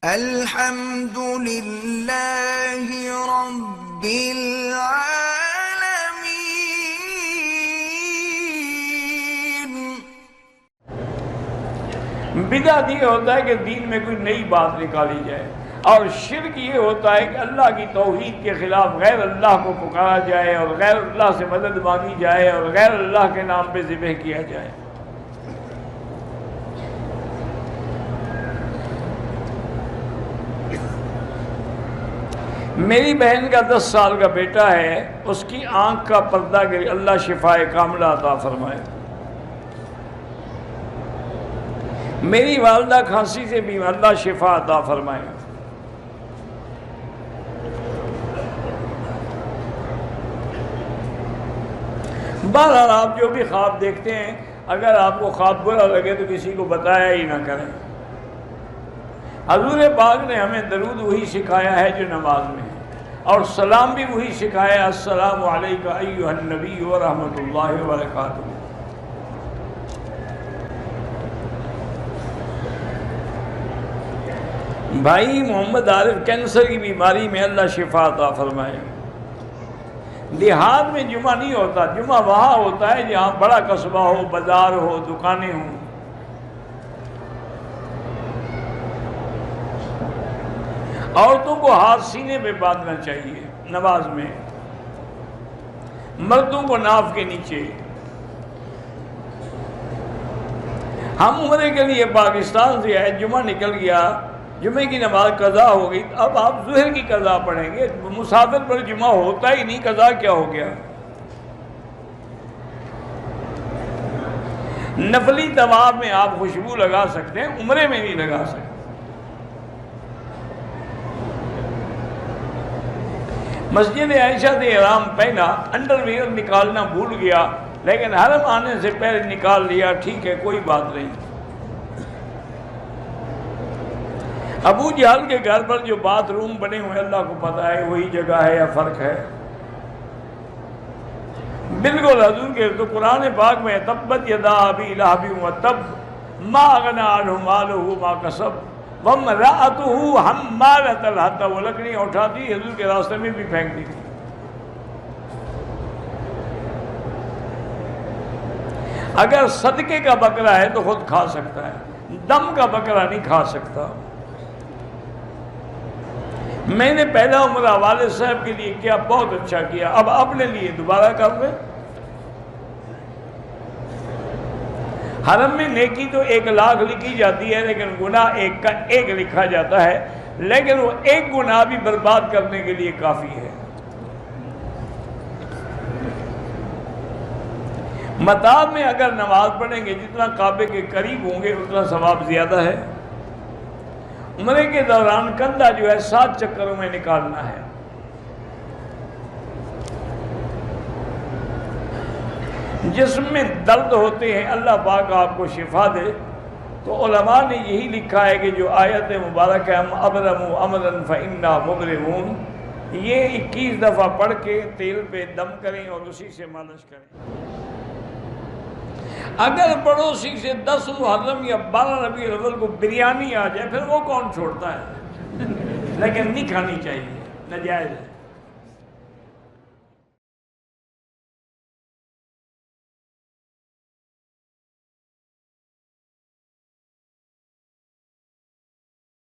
الحمد للہ رب العالمین۔ بدعت یہ ہوتا ہے کہ دین میں کوئی نئی بات نکالی جائے، اور شرک یہ ہوتا ہے کہ اللہ کی توحید کے خلاف غیر اللہ کو پکارا جائے اور غیر اللہ سے مدد مانگی جائے اور غیر اللہ کے نام پہ ذبح کیا جائے۔ میری بہن کا 10 سال کا بیٹا ہے، اس کی آنکھ کا پردہ گر، اللہ شفائے کاملہ عطا فرمائے۔ میری والدہ کھانسی سے بھی اللہ شفا عطا فرمائے۔ بہرحال آپ جو بھی خواب دیکھتے ہیں، اگر آپ کو خواب برا لگے تو کسی کو بتایا ہی نہ کریں۔ حضور پاک نے ہمیں درود وہی سکھایا ہے جو نماز میں ہے، اور سلام بھی وہی سکھایا ہے، السلام علیکم ایھا النبی ورحمۃ اللہ وبرکاتہ۔ بھائی محمد عارف کینسر کی بیماری میں اللہ شفا عطا فرمائے۔ دیہات میں جمعہ نہیں ہوتا، جمعہ وہاں ہوتا ہے جہاں بڑا قصبہ ہو، بازار ہو، دکانیں ہوں۔ عورتوں کو ہاتھ سینے پہ باندھنا چاہیے نماز میں، مردوں کو ناف کے نیچے۔ ہم عمرے کے لیے پاکستان سے آئے، جمعہ نکل گیا، جمعے کی نماز قضا ہو گئی، اب آپ ظہر کی قضا پڑھیں گے۔ مسافر پر جمعہ ہوتا ہی نہیں، قضا کیا ہو گیا؟ نفلی طواف میں آپ خوشبو لگا سکتے ہیں، عمرے میں نہیں لگا سکتے۔ مسجد عائشہ سے احرام پہنا، انڈر ویئر نکالنا بھول گیا، لیکن حرم آنے سے پہلے نکال لیا، ٹھیک ہے، کوئی بات نہیں۔ ابو جہل کے گھر پر جو باتھ روم بنے ہوئے اللہ کو پتہ ہے وہی جگہ ہے یا فرق ہے؟ بالکل حضور کے تو قرآن پاک میں تبت یدا ابی لہب وتب ما اغنی عنہ مالہ ما کسب وامرأتہ حمالۃ الحطب، وہ لکڑیاں اٹھاتی حضور کے راستے میں بھی پھینک دی تھی۔ اگر صدقے کا بکرا ہے تو خود کھا سکتا ہے، دم کا بکرا نہیں کھا سکتا۔ میں نے پہلا عمرہ والد صاحب کے لیے کیا، بہت اچھا کیا، اب اپنے لیے دوبارہ کر لیں۔ حرم میں نیکی تو 1,00,000 لکھی جاتی ہے، لیکن گناہ 1 کا 1 لکھا جاتا ہے، لیکن وہ 1 گناہ بھی برباد کرنے کے لیے کافی ہے۔ مطاف میں اگر نماز پڑھیں گے، جتنا کعبے کے قریب ہوں گے اتنا ثواب زیادہ ہے۔ عمرے کے دوران کندھا جو ہے 7 چکروں میں نکالنا ہے۔ جسم میں درد ہوتے ہیں، اللہ پاک آپ کو شفا دے، تو علماء نے یہی لکھا ہے کہ جو آیت مبارکہ ہم ابرموا امرا فإنا مبرمون، یہ 21 دفعہ پڑھ کے تیل پہ دم کریں اور اسی سے مالش کریں۔ اگر پڑوسی سے 10 محرم یا 12 ربیع الاول کو بریانی آ جائے پھر وہ کون چھوڑتا ہے؟ لیکن نہیں کھانی چاہیے، ناجائز ہے۔